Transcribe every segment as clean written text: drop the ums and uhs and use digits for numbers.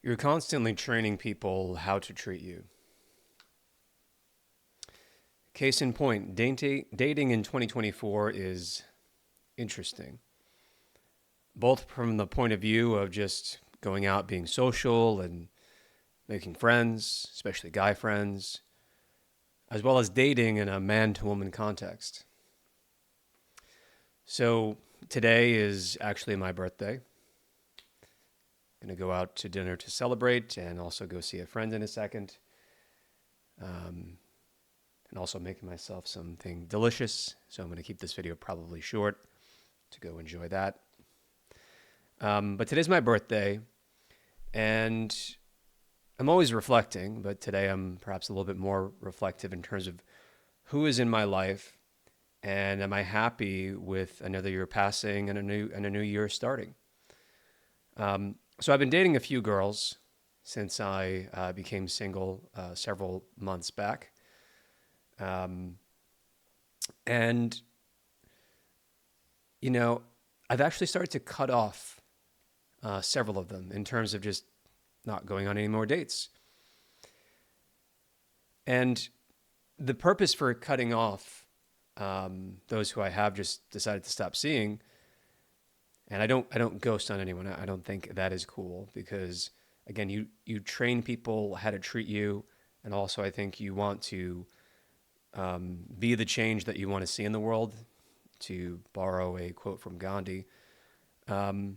You're constantly training people how to treat you. Case in point, dating in 2024 is interesting, both from the point of view of just going out, being social, and making friends, especially guy friends, as well as dating in a man to woman context. So today is actually my birthday. Going to go out to dinner to celebrate and also go see a friend in a second. Um, and also making myself something delicious. So I'm going to keep this video probably short to go enjoy that. But today's my birthday, and I'm always reflecting, but today I'm perhaps a little bit more reflective in terms of who is in my life, and am I happy with another year passing and a new year starting. So I've been dating a few girls since I became single several months back. And, you know, I've actually started to cut off several of them in terms of just not going on any more dates. And the purpose for cutting off those who I have just decided to stop seeing, and I don't ghost on anyone. I don't think that is cool because, again, you train people how to treat you, and also I think you want to be the change that you want to see in the world, to borrow a quote from Gandhi. Um,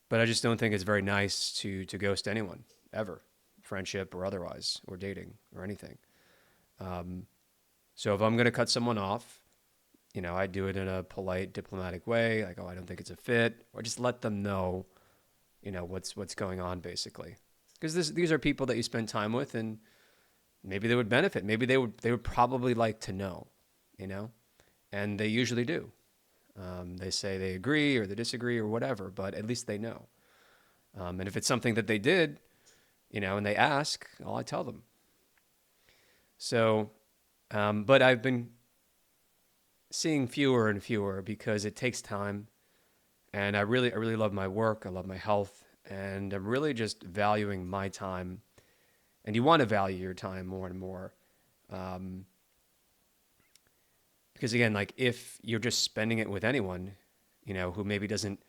but I just don't think it's very nice to ghost anyone ever, friendship or otherwise, or dating or anything. Um, so if I'm going to cut someone off, I do it in a polite, diplomatic way, like, oh, I don't think it's a fit, or just let them know, what's going on basically. Because these are people that you spend time with, and maybe they would benefit. Maybe they would probably like to know, you know, and they usually do. They say they agree or they disagree or whatever, but at least they know. And if it's something that they did, and they ask, I tell them. So, but I've been seeing fewer and fewer because it takes time, and I really love my work. I love my health, and I'm really just valuing my time. And you want to value your time more and more, um, because again, like if you're just spending it with anyone, who maybe doesn't,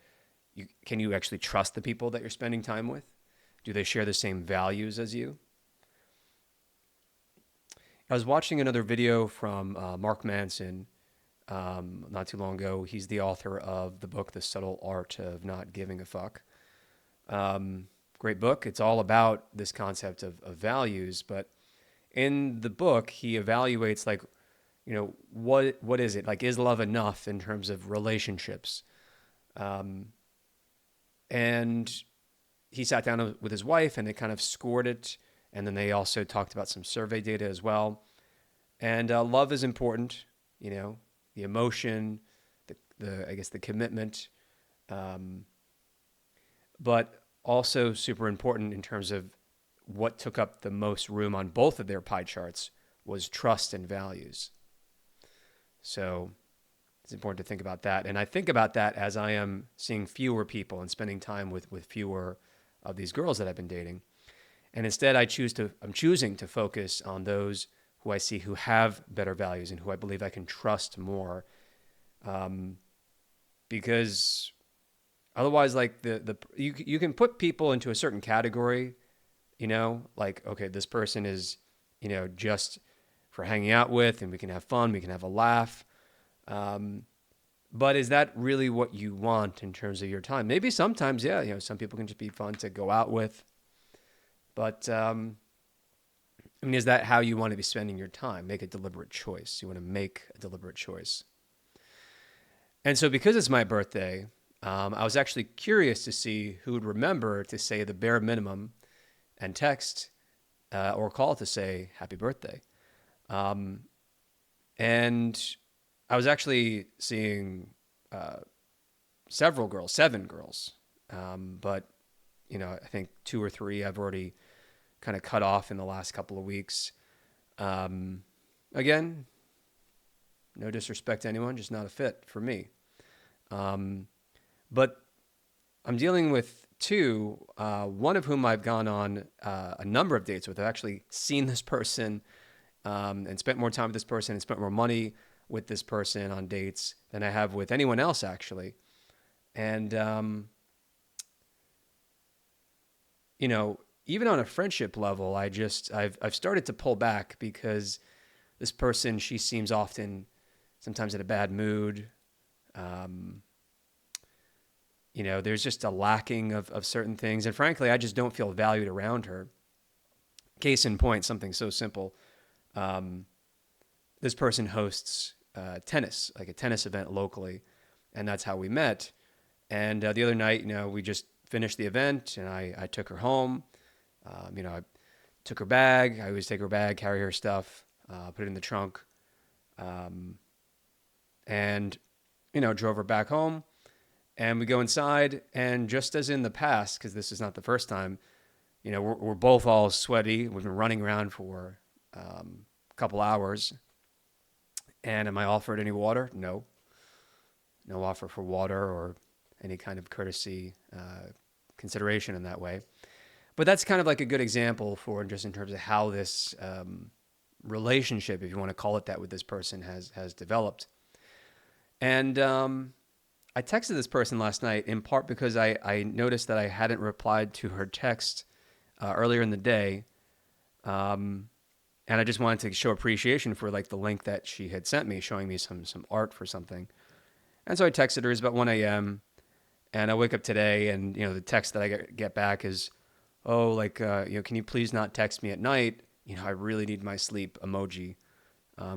can you actually trust the people that you're spending time with? Do they share the same values as you? I was watching another video from Mark Manson not too long ago. He's the author of the book, The Subtle Art of Not Giving a Fuck. Great book. It's all about this concept of values. But in the book, he evaluates, like, what is it? Like, is love enough in terms of relationships? And he sat down with his wife and they kind of scored it. And then they also talked about some survey data as well. And love is important, the emotion, the I guess the commitment, um, but also super important in terms of what took up the most room on both of their pie charts was trust and values. So it's important to think about that. And I think about that as I am seeing fewer people and spending time with fewer of these girls that I've been dating. And instead I'm choosing to focus on those who I see who have better values and who I believe I can trust more. Because otherwise, like you can put people into a certain category, like, okay, this person is, just for hanging out with, and we can have fun, we can have a laugh. But is that really what you want in terms of your time? Maybe sometimes, yeah, some people can just be fun to go out with. But I mean, is that how you want to be spending your time? Make a deliberate choice. You want to make a deliberate choice. And so, because it's my birthday, I was actually curious to see who would remember to say the bare minimum and text or call to say happy birthday. And I was actually seeing several girls, 7 girls, but I think 2 or 3 I've already kind of cut off in the last couple of weeks. Again, no disrespect to anyone, just not a fit for me. But I'm dealing with two, one of whom I've gone on a number of dates with. I've actually seen this person and spent more time with this person and spent more money with this person on dates than I have with anyone else, actually. And, you know, even on a friendship level, I've started to pull back because this person, she seems often sometimes in a bad mood. Um, there's just a lacking of certain things. And frankly, I just don't feel valued around her. Case in point, something so simple. Um, this person hosts tennis, like a tennis event locally, and that's how we met. And the other night, we just finished the event, and I took her home. I took her bag. I always take her bag, carry her stuff, put it in the trunk, um, and drove her back home. And we go inside, and just as in the past, because this is not the first time, we're both all sweaty. We've been running around for a couple hours. And am I offered any water? No. No offer for water or any kind of courtesy consideration in that way. But that's kind of like a good example for just in terms of how this relationship, if you want to call it that, with this person has developed. And I texted this person last night in part because I noticed that I hadn't replied to her text earlier in the day. And I just wanted to show appreciation for like the link that she had sent me, showing me some art for something. And so I texted her. It's about 1 a.m. And I wake up today, and the text that I get back is, "Oh, like can you please not text me at night? I really need my sleep." Emoji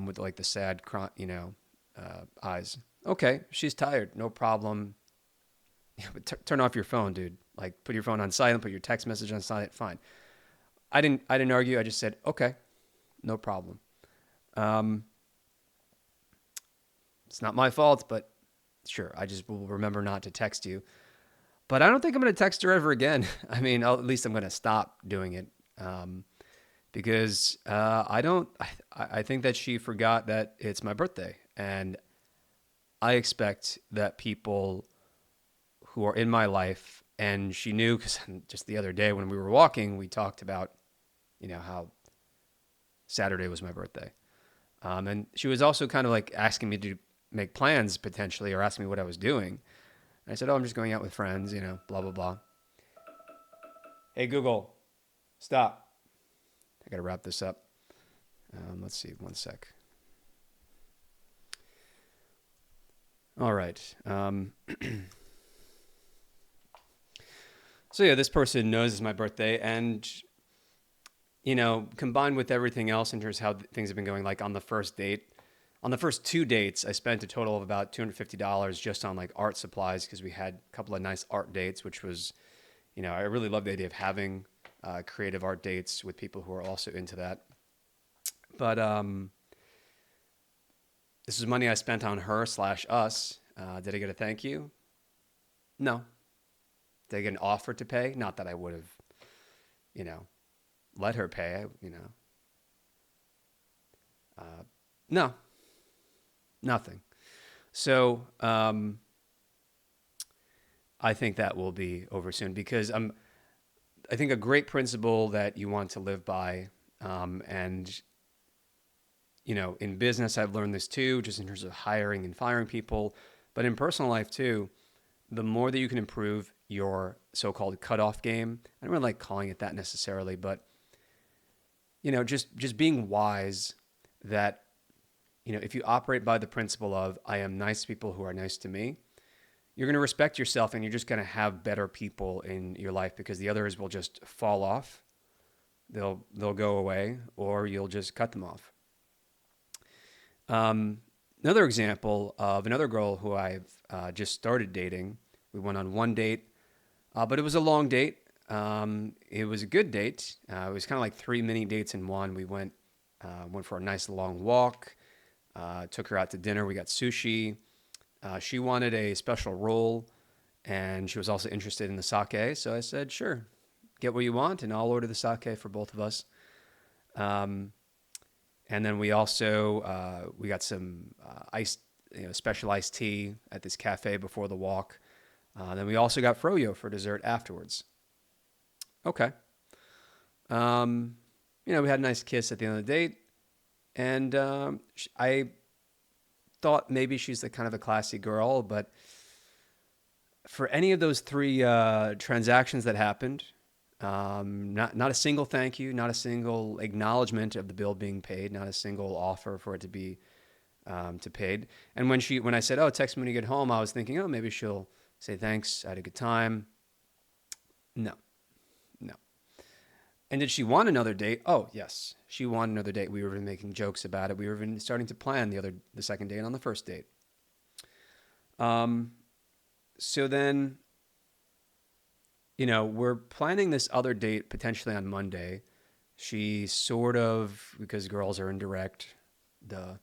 with like the sad, eyes. Okay, she's tired. No problem. But turn off your phone, dude. Like put your phone on silent. Put your text message on silent. Fine. I didn't argue. I just said okay. No problem. Um, it's not my fault, but sure, I just will remember not to text you. But I don't think I'm going to text her ever again. I mean, at least I'm going to stop doing it because I don't. I think that she forgot that it's my birthday, and I expect that people who are in my life, and she knew because just the other day when we were walking, we talked about how Saturday was my birthday. And she was also kind of like asking me to make plans potentially or ask me what I was doing. And I said, "Oh, I'm just going out with friends, blah, blah, blah." Hey, Google, stop. I got to wrap this up. Let's see, one sec. All right. So yeah, this person knows it's my birthday, and combined with everything else in terms of how things have been going, like on the first date, on the first two dates, I spent a total of about $250 just on like art supplies because we had a couple of nice art dates, which was, I really love the idea of having creative art dates with people who are also into that. But this is money I spent on her slash us. Did I get a thank you? No. Did I get an offer to pay? Not that I would have, you know, let her pay. No, nothing. So I think that will be over soon because I think a great principle that you want to live by, and in business I've learned this too, just in terms of hiring and firing people, but in personal life too. The more that you can improve your so-called cutoff game, I don't really like calling it that necessarily, but just being wise that if you operate by the principle of I am nice to people who are nice to me, you're going to respect yourself and you're just going to have better people in your life because the others will just fall off. They'll go away or you'll just cut them off. Another example of another girl who I've just started dating. We went on one date, but it was a long date. It was a good date. It was kind of like three mini dates in one. We went for a nice long walk. Took her out to dinner. We got sushi. She wanted a special roll, and she was also interested in the sake. So I said, "Sure, get what you want, and I'll order the sake for both of us." And then we also we got some iced, special iced tea at this cafe before the walk. Then we also got froyo for dessert afterwards. Okay. Um, we had a nice kiss at the end of the date, and I thought maybe she's the kind of a classy girl, but for any of those three transactions that happened, not a single thank you, not a single acknowledgement of the bill being paid, not a single offer for it to be to paid. And when I said, "Oh, text me when you get home," I was thinking, "Oh, maybe she'll say thanks. I had a good time." No, no. And did she want another date? Oh, yes, she wanted another date. We were even making jokes about it. We were even starting to plan the second date on the first date. Um, so then, we're planning this other date potentially on Monday. She sort of, because girls are indirect, duh.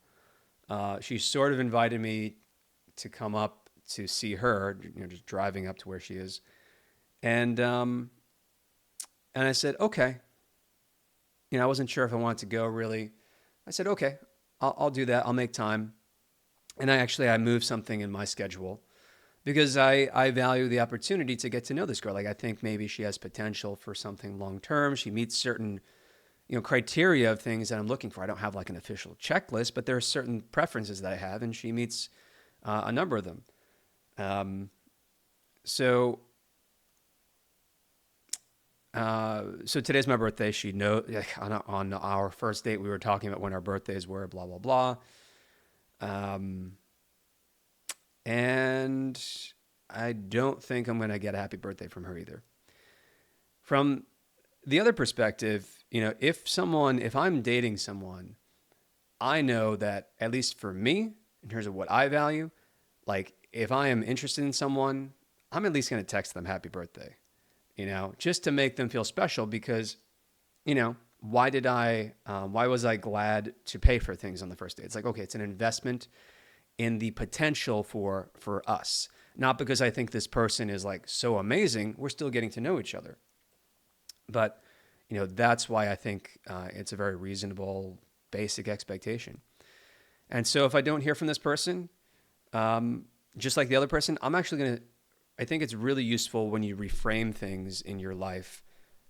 She sort of invited me to come up to see her, just driving up to where she is, and I said okay. I wasn't sure if I wanted to go really. I said okay, I'll do that. I'll make time, and I moved something in my schedule because I value the opportunity to get to know this girl. Like I think maybe she has potential for something long term. She meets certain criteria of things that I'm looking for. I don't have like an official checklist, but there are certain preferences that I have, and she meets a number of them. Um, so so today's my birthday. She know on our first date we were talking about when our birthdays were, blah blah blah. Um, and I don't think I'm gonna get a happy birthday from her either. From the other perspective, if I'm dating someone, I know that at least for me, in terms of what I value, like if I am interested in someone, I'm at least going to text them happy birthday, just to make them feel special because, why was I glad to pay for things on the first date? It's like, okay, it's an investment in the potential for us, not because I think this person is like so amazing. We're still getting to know each other. But, that's why I think it's a very reasonable, basic expectation. And so if I don't hear from this person, just like the other person, I think it's really useful when you reframe things in your life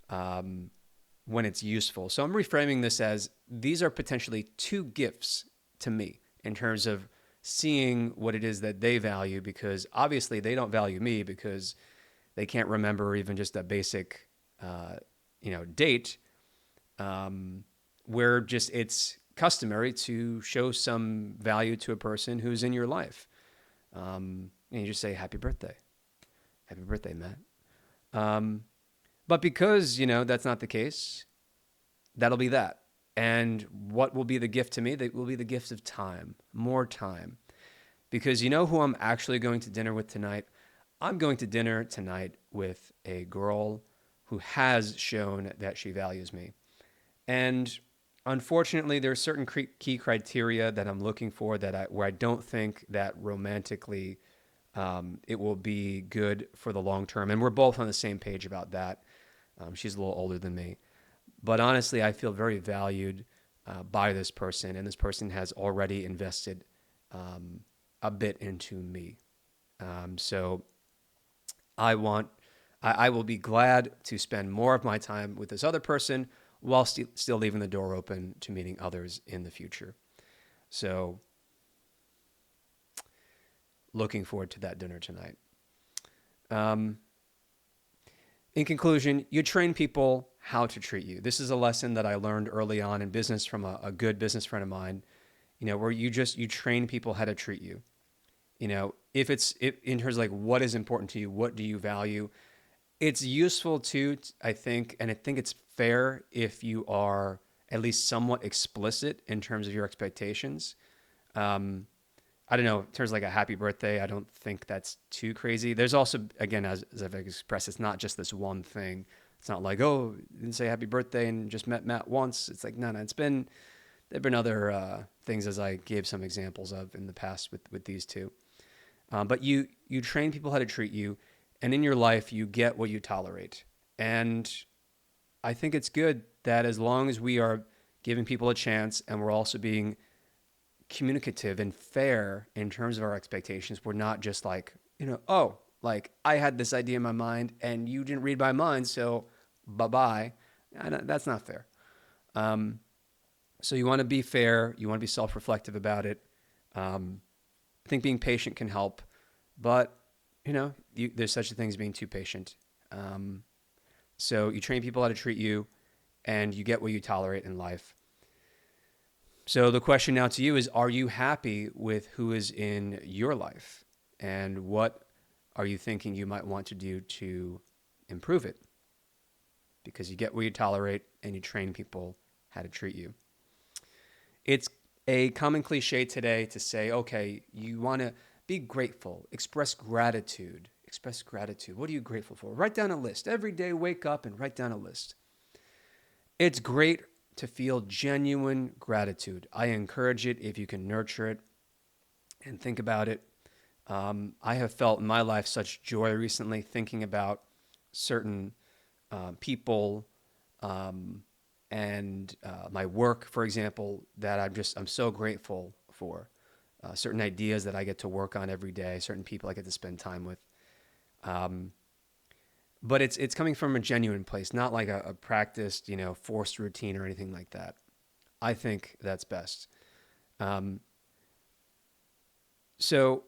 when it's useful. So I'm reframing this as these are potentially two gifts to me in terms of seeing what it is that they value, because obviously they don't value me because they can't remember even just a basic, date, where just it's customary to show some value to a person who's in your life. And you just say, happy birthday, Matt. Um, but because, that's not the case, that'll be that. And what will be the gift to me? That will be the gift of time, more time. Because you know who I'm actually going to dinner with tonight? I'm going to dinner tonight with a girl who has shown that she values me. And unfortunately, there are certain key criteria that I'm looking for where I don't think that romantically it will be good for the long term. And we're both on the same page about that. She's a little older than me. But honestly, I feel very valued by this person, and this person has already invested a bit into me. So I will be glad to spend more of my time with this other person while still leaving the door open to meeting others in the future. So looking forward to that dinner tonight. Um, in conclusion, you train people how to treat you. This is a lesson that I learned early on in business from a good business friend of mine, where you train people how to treat you. If in terms of like what is important to you, what do you value, it's useful too, I think, and I think it's fair if you are at least somewhat explicit in terms of your expectations. I don't know, in terms of like a happy birthday, I don't think that's too crazy. There's also, again, as I've expressed, it's not just this one thing. It's not like, oh, didn't say happy birthday and just met Matt once. It's like, no, there've been other things, as I gave some examples of in the past with these two. But you train people how to treat you, and in your life, you get what you tolerate. And I think it's good that as long as we are giving people a chance and we're also being communicative and fair in terms of our expectations, we're not just like, Like, I had this idea in my mind and you didn't read my mind, so bye-bye. That's not fair. Um, so you want to be fair. You want to be self-reflective about it. I think being patient can help, but there's such a thing as being too patient. Um, so you train people how to treat you, and you get what you tolerate in life. So the question now to you is, are you happy with who is in your life? And what are you thinking you might want to do to improve it? Because you get what you tolerate and you train people how to treat you. It's a common cliche today to say, okay, you want to be grateful, express gratitude. Express gratitude. What are you grateful for? Write down a list. Every day, wake up and write down a list. It's great to feel genuine gratitude. I encourage it if you can nurture it and think about it. I have felt in my life such joy recently thinking about certain people and my work, for example, that I'm so grateful for. Certain ideas that I get to work on every day, certain people I get to spend time with. But it's coming from a genuine place, not like a practiced, forced routine or anything like that. I think that's best. Um, so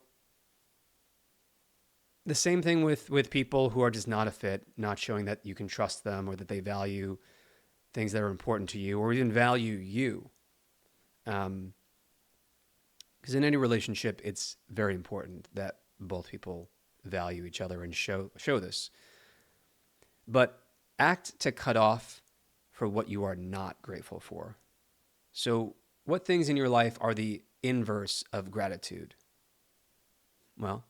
the same thing with people who are just not a fit, not showing that you can trust them or that they value things that are important to you or even value you. Because in any relationship, it's very important that both people value each other and show this. But act to cut off for what you are not grateful for. So, what things in your life are the inverse of gratitude? Well,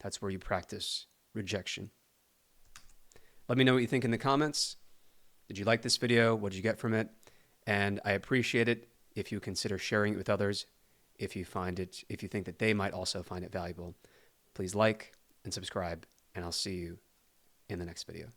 that's where you practice rejection. Let me know what you think in the comments. Did you like this video? What did you get from it? And I appreciate it if you consider sharing it with others. If you think that they might also find it valuable, please like and subscribe, and I'll see you in the next video.